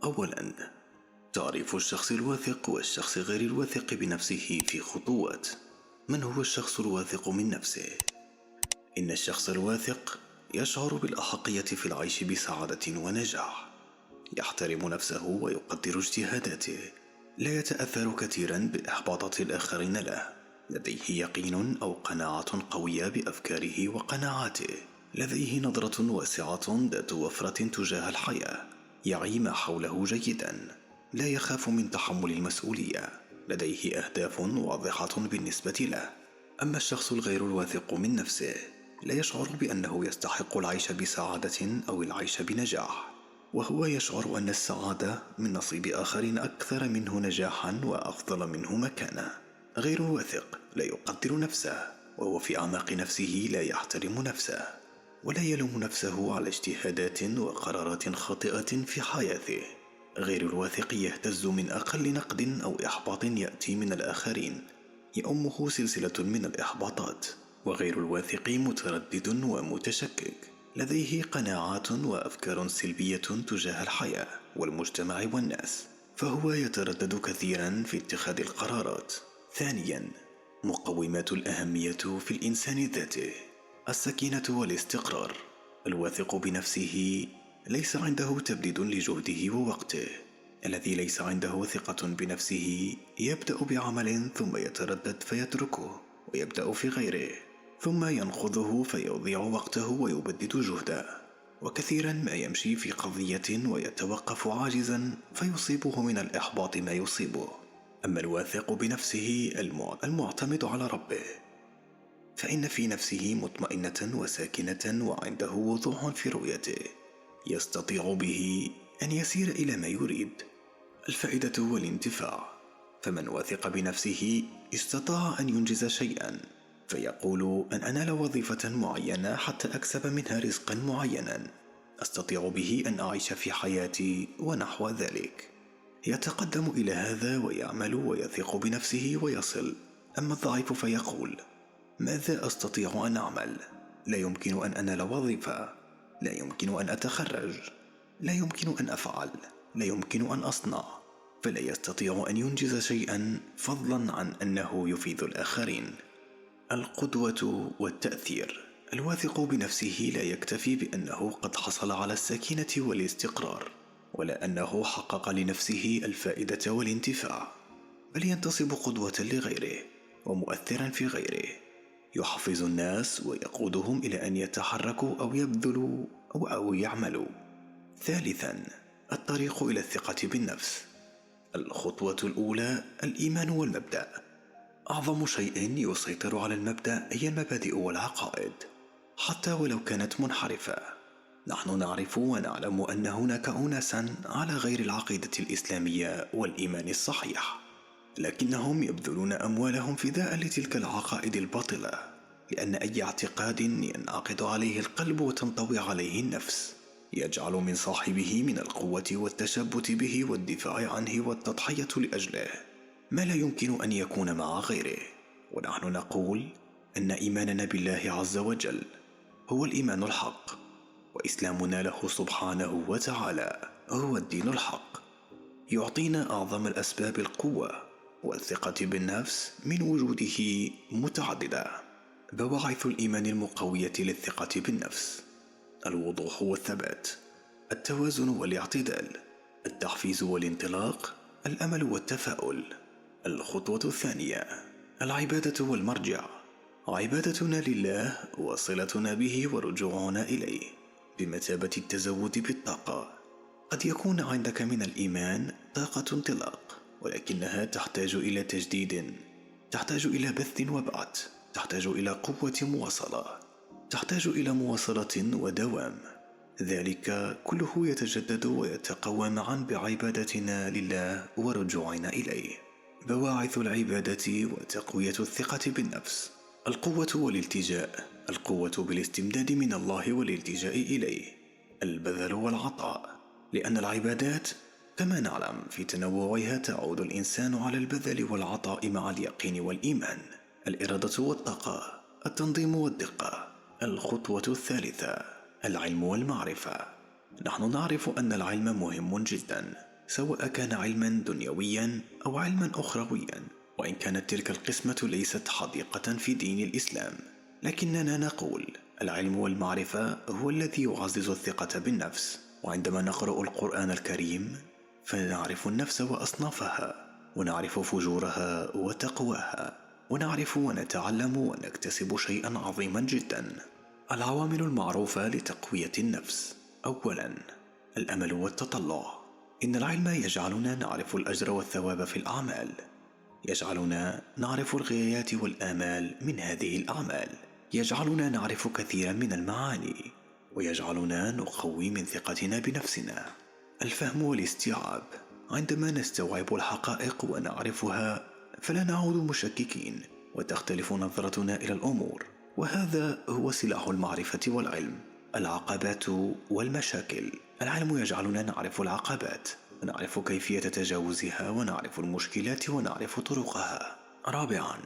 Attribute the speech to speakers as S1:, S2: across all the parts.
S1: أولا، تعريف الشخص الواثق والشخص غير الواثق بنفسه في خطوات. من هو الشخص الواثق من نفسه؟ إن الشخص الواثق يشعر بالأحقية في العيش بسعادة ونجاح، يحترم نفسه ويقدر اجتهاداته، لا يتأثر كثيرا بإحباطات الآخرين له، لديه يقين أو قناعة قوية بأفكاره وقناعاته، لديه نظرة واسعة ذات وفرة تجاه الحياة، يعي ما حوله جيدا، لا يخاف من تحمل المسؤولية، لديه أهداف واضحة بالنسبة له. أما الشخص الغير الواثق من نفسه لا يشعر بأنه يستحق العيش بسعادة أو العيش بنجاح، وهو يشعر أن السعادة من نصيب آخرين أكثر منه نجاحا وأفضل منه مكانة. غير الواثق لا يقدر نفسه، وهو في أعماق نفسه لا يحترم نفسه، ولا يلوم نفسه على اجتهادات وقرارات خاطئة في حياته. غير الواثق يهتز من أقل نقد أو إحباط يأتي من الآخرين، يؤمه سلسلة من الإحباطات. وغير الواثق متردد ومتشكك، لديه قناعات وأفكار سلبية تجاه الحياة والمجتمع والناس، فهو يتردد كثيرا في اتخاذ القرارات. ثانيا، مقومات الأهمية في الإنسان ذاته: السكينة والاستقرار. الواثق بنفسه ليس عنده تبديد لجهده ووقته. الذي ليس عنده ثقة بنفسه يبدأ بعمل ثم يتردد فيتركه ويبدأ في غيره، ثم ينخذه فيضيع وقته ويبدد جهده، وكثيرا ما يمشي في قضية ويتوقف عاجزا فيصيبه من الإحباط ما يصيبه. أما الواثق بنفسه المعتمد على ربه فإن في نفسه مطمئنة وساكنة وعنده وضوح في رؤيته، يستطيع به أن يسير إلى ما يريد، الفائدة والانتفاع. فمن واثق بنفسه استطاع أن ينجز شيئا، فيقول أن أنال وظيفة معينة حتى أكسب منها رزقا معينا أستطيع به أن أعيش في حياتي ونحو ذلك. يتقدم إلى هذا ويعمل ويثق بنفسه ويصل. أما الضعيف فيقول: ماذا أستطيع أن أعمل؟ لا يمكن أن أنال وظيفة، لا يمكن أن أتخرج، لا يمكن أن أفعل، لا يمكن أن أصنع، فلا يستطيع أن ينجز شيئا فضلا عن أنه يفيد الآخرين. القدوة والتأثير. الواثق بنفسه لا يكتفي بأنه قد حصل على السكينة والاستقرار، ولا أنه حقق لنفسه الفائدة والانتفاع، بل ينتصب قدوة لغيره ومؤثرا في غيره، يحفز الناس ويقودهم إلى أن يتحركوا أو يبذلوا أو يعملوا. ثالثا، الطريق إلى الثقة بالنفس. الخطوة الأولى الإيمان والمبدأ. أعظم شيء يسيطر على المبدأ هي المبادئ والعقائد، حتى ولو كانت منحرفة. نحن نعرف ونعلم أن هناك أناسا على غير العقيدة الإسلامية والإيمان الصحيح، لكنهم يبذلون أموالهم فداء لتلك العقائد الباطلة، لأن أي اعتقاد ينعقد عليه القلب وتنطوي عليه النفس يجعل من صاحبه من القوة والتشبت به والدفاع عنه والتضحية لأجله ما لا يمكن أن يكون مع غيره. ونحن نقول أن إيماننا بالله عز وجل هو الإيمان الحق، وإسلامنا له سبحانه وتعالى هو الدين الحق، يعطينا أعظم الأسباب القوة والثقة بالنفس من وجوده متعددة. بواعث الإيمان المقوية للثقة بالنفس: الوضوح والثبات، التوازن والاعتدال، التحفيز والانطلاق، الأمل والتفاؤل. الخطوة الثانية العبادة والمرجع. عبادتنا لله وصلتنا به ورجوعنا إليه بمثابة التزود بالطاقة. قد يكون عندك من الإيمان طاقة انطلاق، ولكنها تحتاج إلى تجديد، تحتاج إلى بث وبعث، تحتاج إلى قوة مواصلة، تحتاج إلى مواصلة ودوام. ذلك كله يتجدد ويتقوى معا بعبادتنا لله ورجوعنا إليه. بواعث العبادة وتقوية الثقة بالنفس: القوة والالتجاء، القوة بالاستمداد من الله والالتجاء إليه، البذل والعطاء، لأن العبادات كما نعلم في تنوعها تعود الإنسان على البذل والعطاء مع اليقين والإيمان، الإرادة والطاقة، التنظيم والدقة. الخطوة الثالثة العلم والمعرفة. نحن نعرف أن العلم مهم جدا، سواء كان علما دنيويا أو علما أخرويا، وإن كانت تلك القسمة ليست حديقة في دين الإسلام، لكننا نقول العلم والمعرفة هو الذي يعزز الثقة بالنفس. وعندما نقرأ القرآن الكريم فنعرف النفس وأصنافها، ونعرف فجورها وتقواها، ونعرف ونتعلم ونكتسب شيئا عظيما جدا. العوامل المعروفة لتقوية النفس: أولا، الأمل والتطلع. إن العلم يجعلنا نعرف الأجر والثواب في الأعمال، يجعلنا نعرف الغايات والآمال من هذه الأعمال، يجعلنا نعرف كثيرا من المعاني، ويجعلنا نقوي من ثقتنا بنفسنا. الفهم والاستيعاب: عندما نستوعب الحقائق ونعرفها فلا نعود مشككين، وتختلف نظرتنا إلى الأمور، وهذا هو سلاح المعرفة والعلم. العقبات والمشاكل: العلم يجعلنا نعرف العقبات، ونعرف كيفية تجاوزها، ونعرف المشكلات ونعرف طرقها. رابعا،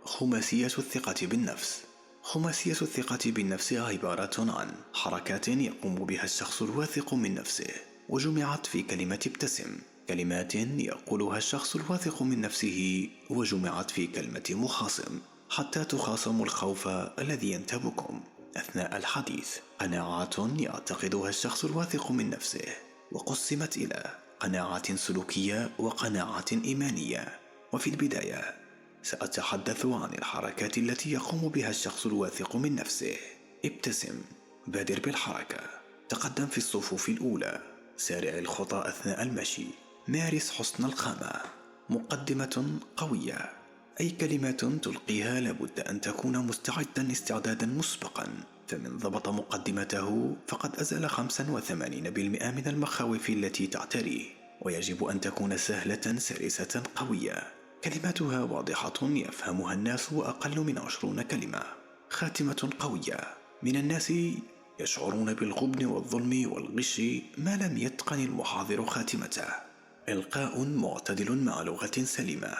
S1: خماسية الثقة بالنفس. خماسية الثقة بالنفس عبارة عن حركات يقوم بها الشخص الواثق من نفسه، وجمعت في كلمة ابتسم. كلمات يقولها الشخص الواثق من نفسه وجمعت في كلمة مخاصم، حتى تخاصموا الخوف الذي ينتابكم أثناء الحديث. قناعات يعتقدها الشخص الواثق من نفسه، وقسمت إلى قناعات سلوكية وقناعات إيمانية. وفي البداية سأتحدث عن الحركات التي يقوم بها الشخص الواثق من نفسه. ابتسم، بادر بالحركة، تقدم في الصفوف الأولى، سارع الخطى أثناء المشي، مارس حسن القامة. مقدمة قوية: أي كلمات تلقيها لابد أن تكون مستعدا استعدادا مسبقا، فمن ضبط مقدمته فقد أزال 85% من المخاوف التي تعتريه. ويجب أن تكون سهلة سلسة قوية، كلماتها واضحة يفهمها الناس وأقل من 20 كلمة. خاتمة قوية: من الناس يشعرون بالغبن والظلم والغش ما لم يتقن المحاضر خاتمته. إلقاء معتدل مع لغة سليمة: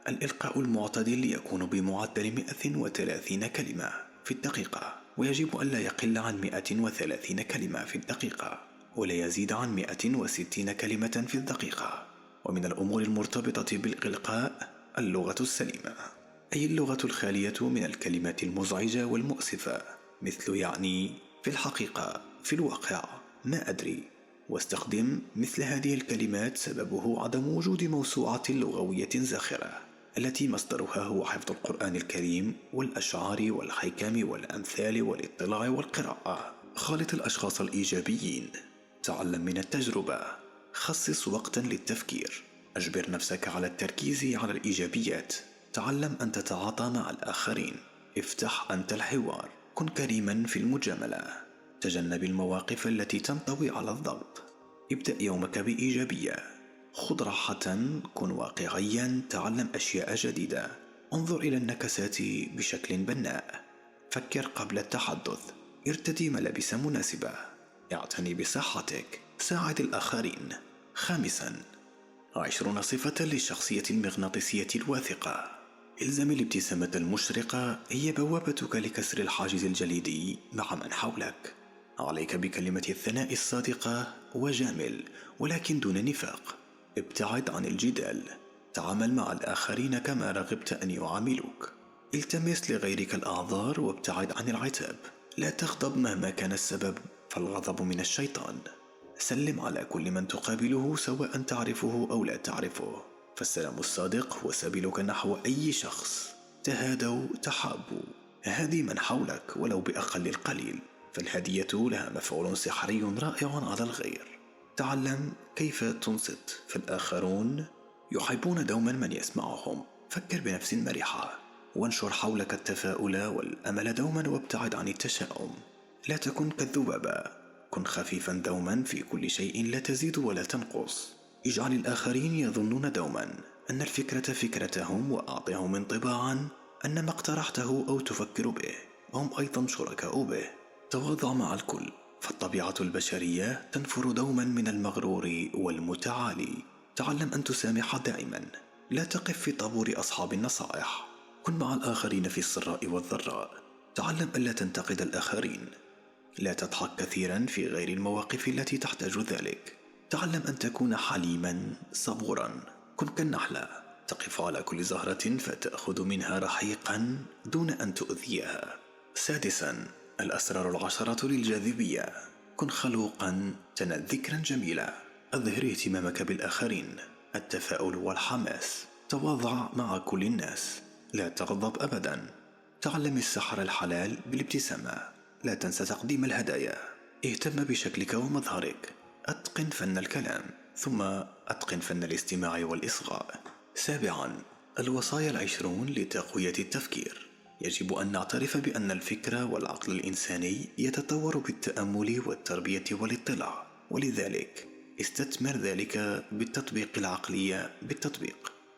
S1: الإلقاء المعتدل يكون بمعدل 130 كلمة في الدقيقة، ويجب ألا يقل عن 130 كلمة في الدقيقة، ولا يزيد عن 160 كلمة في الدقيقة. ومن الأمور المرتبطة بالإلقاء اللغة السليمة، أي اللغة الخالية من الكلمات المزعجة والمؤسفة، مثل يعني، في الحقيقة، في الواقع، ما أدري. واستخدم مثل هذه الكلمات سببه عدم وجود موسوعة لغوية زاخرة التي مصدرها هو حفظ القرآن الكريم والأشعار والحكم والأمثال والاطلاع والقراءة. خالط الأشخاص الإيجابيين. تعلم من التجربة. خصص وقتا للتفكير. أجبر نفسك على التركيز على الإيجابيات. تعلم أن تتعاطى مع الآخرين. افتح أنت الحوار. كن كريما في المجاملة. تجنب المواقف التي تنطوي على الضغط. ابدأ يومك بإيجابية. خذ راحة. كن واقعيا. تعلم أشياء جديدة. انظر إلى النكسات بشكل بناء. فكر قبل التحدث. ارتدي ملابس مناسبة. اعتني بصحتك. ساعد الآخرين. خامسا، 20 صفة للشخصية المغناطيسية الواثقة. إلزم الابتسامة المشرقة، هي بوابتك لكسر الحاجز الجليدي مع من حولك. عليك بكلمة الثناء الصادقة، وجامل ولكن دون نفاق. ابتعد عن الجدال. تعامل مع الآخرين كما رغبت أن يعاملوك. التمس لغيرك الأعذار وابتعد عن العتاب. لا تغضب مهما كان السبب، فالغضب من الشيطان. سلم على كل من تقابله سواء تعرفه أو لا تعرفه، فالسلام الصادق هو سبيلك نحو أي شخص. تهادوا تحابوا. هدي من حولك ولو بأقل القليل، فالهدية لها مفعول سحري رائع على الغير. تعلم كيف تنصت، فالآخرون يحبون دوما من يسمعهم. فكر بنفس مرحة، وانشر حولك التفاؤل والأمل دوما، وابتعد عن التشاؤم. لا تكن كالذبابة. كن خفيفا دوما في كل شيء، لا تزيد ولا تنقص. اجعل الآخرين يظنون دوما أن الفكرة فكرتهم، وأعطهم انطباعا أن ما اقترحته أو تفكر به هم أيضا شركاء به. تواضع مع الكل، فالطبيعة البشرية تنفر دوما من المغرور والمتعالي. تعلم أن تسامح دائما. لا تقف في طابور أصحاب النصائح. كن مع الآخرين في السراء والضراء. تعلم ألا تنتقد الآخرين. لا تضحك كثيرا في غير المواقف التي تحتاج ذلك. تعلم أن تكون حليما صبورا. كن كالنحلة تقف على كل زهرة فتأخذ منها رحيقا دون أن تؤذيها. 6. الأسرار العشرة للجاذبية. كن خلوقا، تنال ذكرا جميلة، أظهر اهتمامك بالآخرين، التفاؤل والحماس، تواضع مع كل الناس، لا تغضب أبدا، تعلم السحر الحلال بالابتسامة، لا تنسى تقديم الهدايا، اهتم بشكلك ومظهرك، أتقن فن الكلام، ثم أتقن فن الاستماع والإصغاء. 7. الوصايا 20 لتقوية التفكير. يجب أن نعترف بأن الفكر والعقل الإنساني يتطور بالتأمل والتربية والاطلاع، ولذلك استثمر ذلك بالتطبيق.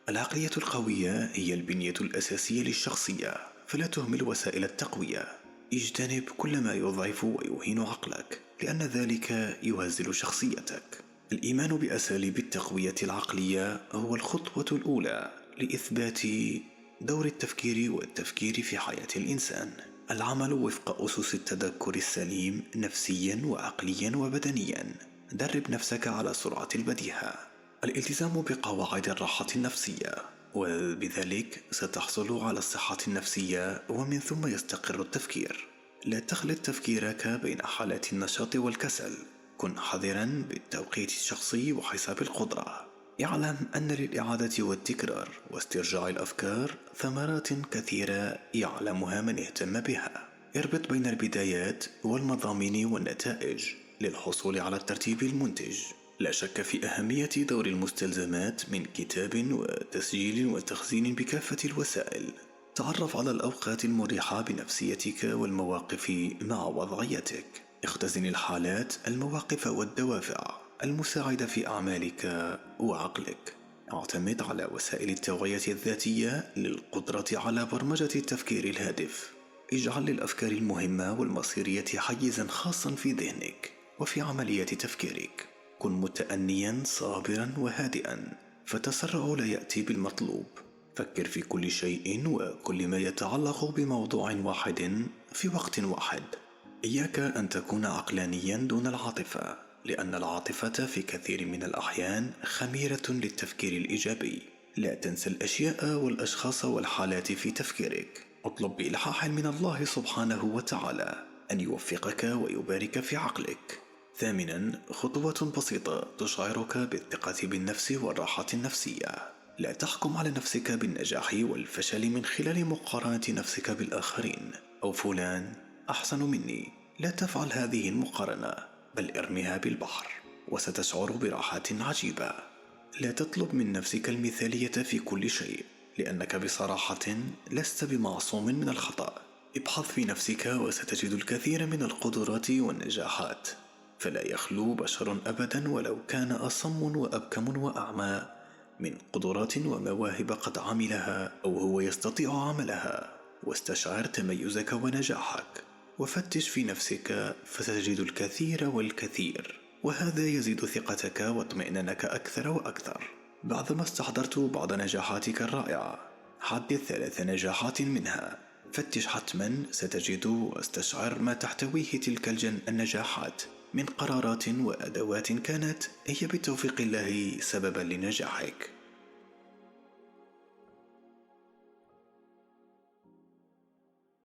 S1: العقلية القوية هي البنية الأساسية للشخصية، فلا تهمل وسائل التقوية. اجتنب كل ما يضعف ويهين عقلك، لأن ذلك يهزل شخصيتك. الإيمان بأساليب التقوية العقلية هو الخطوة الأولى لإثبات دور التفكير والتفكير في حياة الإنسان. العمل وفق أسس التذكر السليم نفسيا وعقليا وبدنيا. درب نفسك على سرعة البديهة. الالتزام بقواعد الراحة النفسية، وبذلك ستحصل على الصحة النفسية ومن ثم يستقر التفكير. لا تخلط تفكيرك بين حالات النشاط والكسل. كن حذرا بالتوقيت الشخصي وحساب القدرة. اعلم أن للإعادة والتكرار واسترجاع الأفكار ثمرات كثيرة يعلمها من اهتم بها. اربط بين البدايات والمضامين والنتائج للحصول على الترتيب المنتج. لا شك في أهمية دور المستلزمات من كتاب وتسجيل وتخزين بكافة الوسائل. تعرف على الأوقات المريحة بنفسيتك والمواقف مع وضعيتك. اختزن الحالات، المواقف والدوافع المساعدة في أعمالك وعقلك. اعتمد على وسائل التوعية الذاتية للقدرة على برمجة التفكير الهادف. اجعل للأفكار المهمة والمصيرية حيزا خاصا في ذهنك وفي عملية تفكيرك. كن متأنيا صابرا وهادئا، فتسرع لا يأتي بالمطلوب. فكر في كل شيء وكل ما يتعلق بموضوع واحد في وقت واحد. إياك أن تكون عقلانيا دون العاطفة، لأن العاطفة في كثير من الأحيان خميرة للتفكير الإيجابي. لا تنسى الأشياء والأشخاص والحالات في تفكيرك. اطلب بإلحاح من الله سبحانه وتعالى أن يوفقك ويبارك في عقلك. 8. خطوة بسيطة تشعرك بالثقة بالنفس والراحة النفسية. لا تحكم على نفسك بالنجاح والفشل من خلال مقارنة نفسك بالآخرين أو فلان أحسن مني. لا تفعل هذه المقارنة، بل ارمها بالبحر وستشعر براحة عجيبة. لا تطلب من نفسك المثالية في كل شيء، لأنك بصراحة لست بمعصوم من الخطأ. ابحث في نفسك وستجد الكثير من القدرات والنجاحات، فلا يخلو بشر أبدا ولو كان أصم وأبكم وأعمى من قدرات ومواهب قد عملها أو هو يستطيع عملها. واستشعر تميزك ونجاحك، وفتش في نفسك فستجد الكثير والكثير، وهذا يزيد ثقتك واطمئنانك أكثر وأكثر. بعدما استحضرت بعض نجاحاتك الرائعة، حدث 3 نجاحات منها. فتش حتما ستجد واستشعر ما تحتويه تلك النجاحات من قرارات وأدوات كانت هي بتوفيق الله سببا لنجاحك.